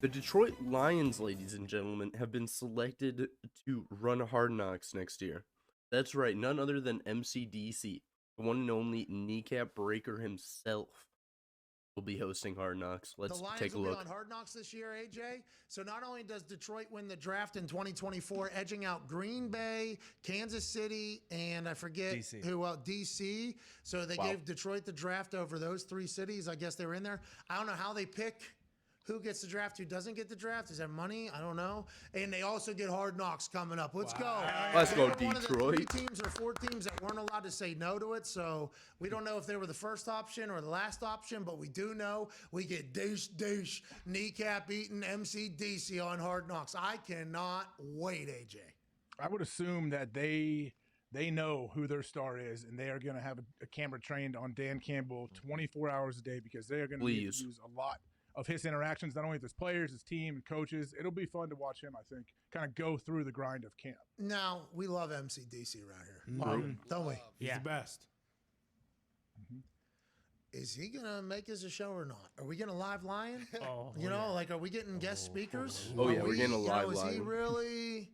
The Detroit Lions, ladies and gentlemen, have been selected to run Hard Knocks next year. That's right, none other than MCDC, the one and only kneecap breaker himself, will be hosting Hard Knocks. Let's The Lions take a will be look. on Hard Knocks this year, AJ. So not only does Detroit win the draft in 2024, edging out Green Bay, Kansas City, and I forget DC. who else, DC. So they gave Detroit the draft over those three cities. I guess they were in there. I don't know how they pick who gets the draft, who doesn't get the draft. Is that money? I don't know. And they also get Hard Knocks coming up. Let's go. Let's They go, were one of the Detroit. 3 teams or 4 teams that weren't allowed to say no to it. So we don't know if they were the first option or the last option, but we do know we get douche, kneecap eating MCDC on Hard Knocks. I cannot wait, AJ. I would assume that they know who their star is, and they are going to have a camera trained on Dan Campbell 24 hours a day because they are going to use a lot of his interactions, not only with his players, his team, and coaches. It'll be fun to watch him, I think, kind of go through the grind of camp. Now, we love MCDC around here. Don't we? He's the best. Is he going to make us a show or not? Are we going to live lion? Oh, Like, are we getting guest speakers? Oh, yeah, Are we're getting a live Is he lion. really,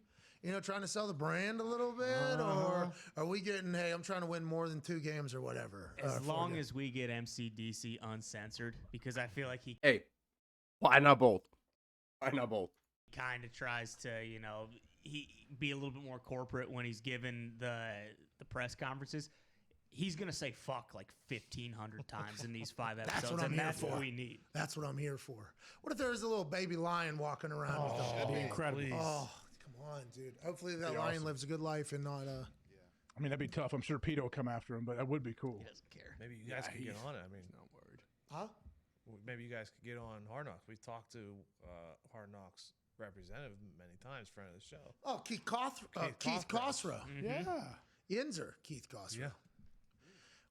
trying to sell the brand a little bit? Or are we getting, hey, I'm trying to win more than 2 games or whatever? As long as we get MCDC uncensored, because I feel like he Hey, why not both? Why not both? kind of tries to, he be a little bit more corporate when he's given the press conferences. He's gonna say fuck like 1,500 times in these 5 episodes, what I'm and here that's for. what we need. That's what I'm here for. What if there was a little baby lion walking around with us? that'd be incredible. Oh, come on, dude. Hopefully that lion awesome. lives a good life and not I mean, that'd be tough. I'm sure Pete will come after him, but that would be cool. He doesn't care. Maybe you guys could get on it. I mean, Not worried. huh? maybe you guys could get on Hard Knocks. We've talked to Hard Knocks representative many times, friend of the show. Oh, Keith Keith Kosra. Yeah. Yinzer, Keith Kosra. Yeah.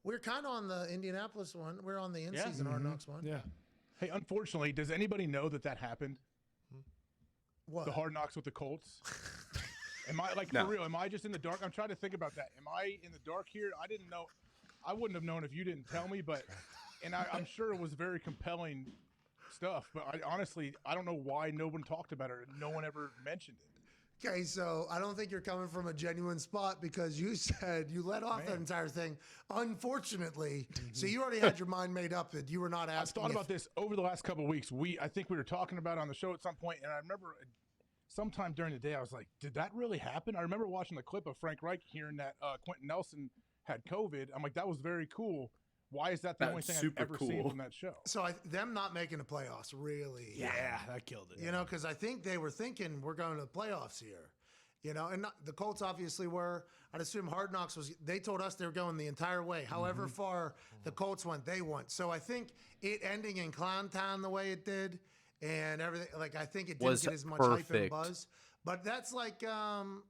We're kind of on the Indianapolis one. We're on the in-season Hard Knocks one. Yeah. Hey, unfortunately, does anybody know that happened? What? The Hard Knocks with the Colts? Am I, No. for real, am I just in the dark? I'm trying to think about that. Am I in the dark here? I didn't know. I wouldn't have known if you didn't tell me, but, and I'm sure it was very compelling stuff, but I don't know why no one talked about it or no one ever mentioned it. Okay, so I don't think you're coming from a genuine spot because you said you let off that entire thing. Unfortunately, so you already had your mind made up that you were not I've asking. thought about this over the last couple of weeks. I think we were talking about it on the show at some point, and I remember sometime during the day, I was like, did that really happen? I remember watching the clip of Frank Reich hearing that Quentin Nelson had COVID. I'm like, that was very cool. Why is that the only thing I've super ever seen cool. from that show? So them not making the playoffs really. Yeah, that killed it. Because I think they were thinking we're going to the playoffs here. And the Colts obviously were. I'd assume Hard Knocks they told us they were going the entire way. However far the Colts went, they went. So I think it ending in Clown Town the way it did and everything, like I think it didn't Was get as much hype and perfect. buzz. But that's like, I'll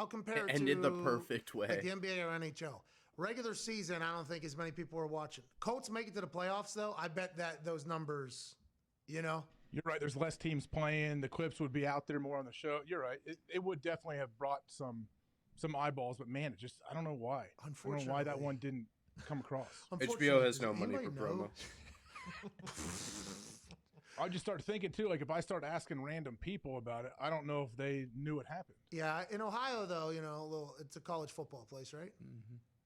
compare It it ended to the perfect way. like the NBA or NHL. Regular season, I don't think as many people were watching. Colts make it to the playoffs, though. I bet that those numbers, You're right. There's less teams playing. The clips would be out there more on the show. You're right. It would definitely have brought some eyeballs, but man, I don't know why. I don't know why that one didn't come across. HBO has no Does money for anybody know? promo. I just start thinking too, like if I start asking random people about it, I don't know if they knew it happened. Yeah, in Ohio, though, it's a college football place, right?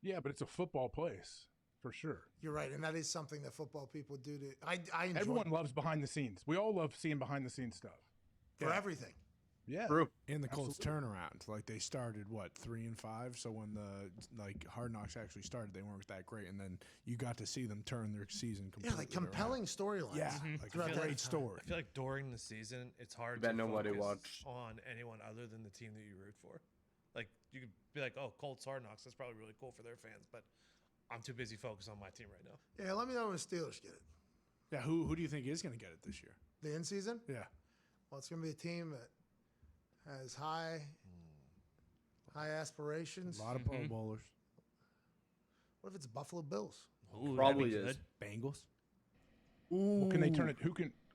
Yeah, but it's a football place for sure. You're right, and that is something that football people do. I enjoy Everyone loves behind the scenes. We all love seeing behind the scenes stuff. for everything. Yeah. True. And the Colts turnaround, like they started 3-5. So when the Hard Knocks actually started, they weren't that great, and then you got to see them turn their season Yeah, completely. like compelling storylines. Yeah, like throughout a that great time. story. I feel like during the season, it's hard Bet to nobody focus watched. on anyone other than the team that you root for. Like, you could be like, oh, Colts Hard Knocks, that's probably really cool for their fans, but I'm too busy focused on my team right now. Yeah, let me know when the Steelers get it. Yeah, who do you think is going to get it this year? The in season? Yeah, Well, it's going to be a team that has high aspirations. a lot of Pro Bowlers. What if it's Buffalo Bills? Ooh, Probably that'd be is. good. Bengals. Well, can they turn it?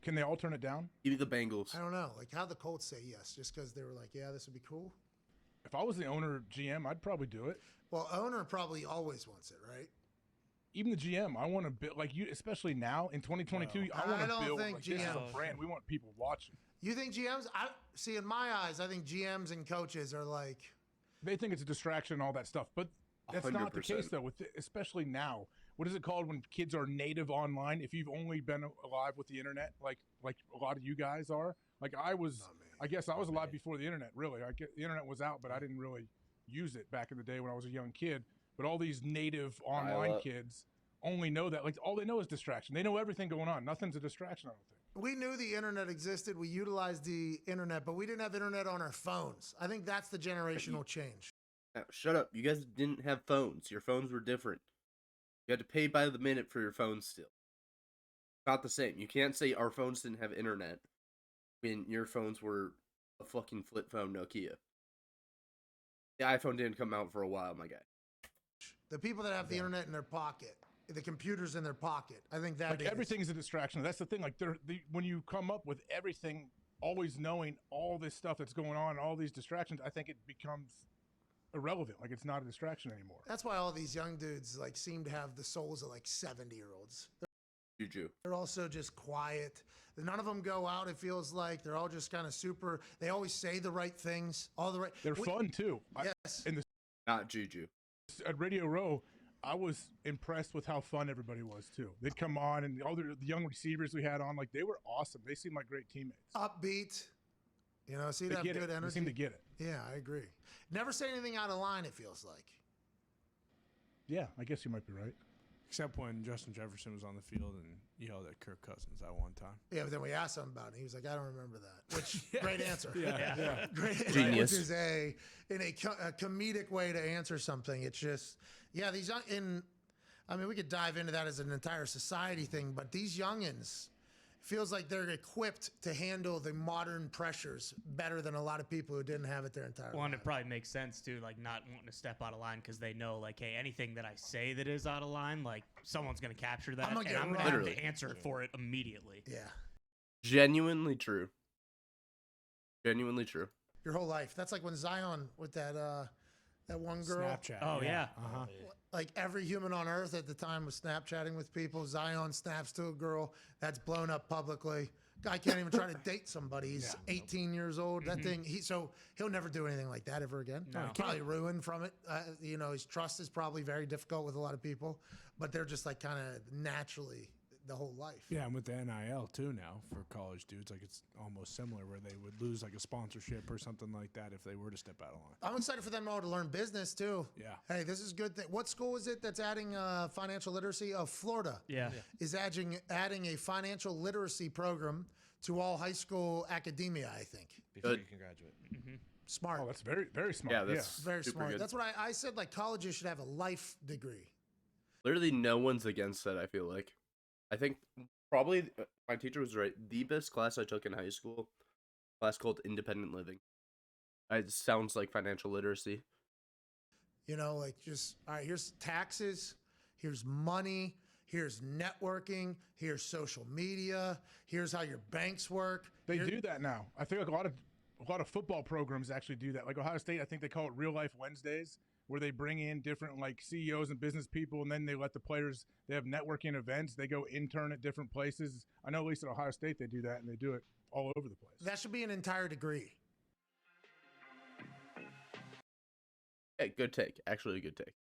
Can they all turn it down? Give me the Bengals. I don't know. Like how the Colts say yes, just because they were like, yeah, this would be cool. If I was the owner GM, I'd probably do it. Well, owner probably always wants it, right? even the GM, I want to build like you, especially now in 2022. I want to build think like, this is GM a brand. We want people watching. You think GMs? I see in my eyes. I think GMs and coaches are like They think it's a distraction and all that stuff, but that's not the 100%. case though. Especially now, what is it called when kids are native online? If you've only been alive with the internet, like a lot of you guys are, like I was. I guess I was alive before the internet. Really, the internet was out, but I didn't really use it back in the day when I was a young kid. But all these native online kids only know that. Like all they know is distraction. They know everything going on. Nothing's a distraction, I don't think. we knew the internet existed. We utilized the internet, but we didn't have internet on our phones. I think that's the generational change. Now, shut up. You guys didn't have phones. Your phones were different. You had to pay by the minute for your phone still. Not the same. You can't say our phones didn't have internet when your phones were a fucking flip phone Nokia. The iPhone didn't come out for a while, my guy. The people that have the internet in their pocket, the computers in their pocket, I think that like everything's a distraction. That's the thing. Like when you come up with everything, always knowing all this stuff that's going on, all these distractions, I think it becomes irrelevant. Like it's not a distraction anymore. That's why all these young dudes like seem to have the souls of like 70-year-olds. Juju. They're also just quiet. None of them go out. It feels like they're all just kind of super. They always say the right things. All the right. They're fun too. Yes. Not Juju. At Radio Row, I was impressed with how fun everybody was too. They'd come on, and all the young receivers we had on, like they were awesome. They seemed like great teammates. Upbeat. You know, seem to have good energy. They seem to get it. Yeah, I agree. Never say anything out of line, it feels like. Yeah, I guess you might be right. Except when Justin Jefferson was on the field and yelled at Kirk Cousins that one time. Yeah, but then we asked him about it. He was like, I don't remember that. Which, great answer. Yeah. Great Genius. Which is a comedic way to answer something. It's just, yeah, I mean, we could dive into that as an entire society thing, but these youngins, feels like they're equipped to handle the modern pressures better than a lot of people who didn't have it their entire life. Well, and it probably makes sense too, like not wanting to step out of line because they know, like, hey, anything that I say that is out of line, like someone's gonna capture that, I'm gonna and I'm gonna have Literally. to answer for it immediately. Yeah. Genuinely true. Genuinely true. Your whole life. That's like when Zion with that one girl. Snapchat. Oh yeah. Uh-huh. Like every human on earth at the time was Snapchatting with people. Zion snaps to a girl that's blown up publicly. Guy can't even try to date somebody. He's 18 years old. That thing. So he'll never do anything like that ever again. No. Probably ruined from it. You know, his trust is probably very difficult with a lot of people, but they're just like kind of naturally the whole life. Yeah, and with the NIL too now for college dudes, like it's almost similar where they would lose like a sponsorship or something like that if they were to step out of line. I'm excited for them all to learn business too. Yeah. Hey, this is good. What school is it that's adding financial literacy? Florida. Yeah. Is adding a financial literacy program to all high school academia, I think. Before you can graduate. Smart. Oh, that's very, very smart. Yeah, that's Very super smart. good. That's what I said, like colleges should have a life degree. Literally no one's against that, I feel like. I think probably my teacher was right. The best class I took in high school, class called Independent Living. It sounds like financial literacy. You know, like just, all right, here's taxes, here's money, here's networking, here's social media, here's how your banks work. They do that now. I think like a lot of football programs actually do that. Like Ohio State, I think they call it Real Life Wednesdays, where they bring in different like CEOs and business people, and then they let the players. They have networking events. They go intern at different places. I know at least at Ohio State they do that, and they do it all over the place. That should be an entire degree. Hey, good take. Actually, a good take.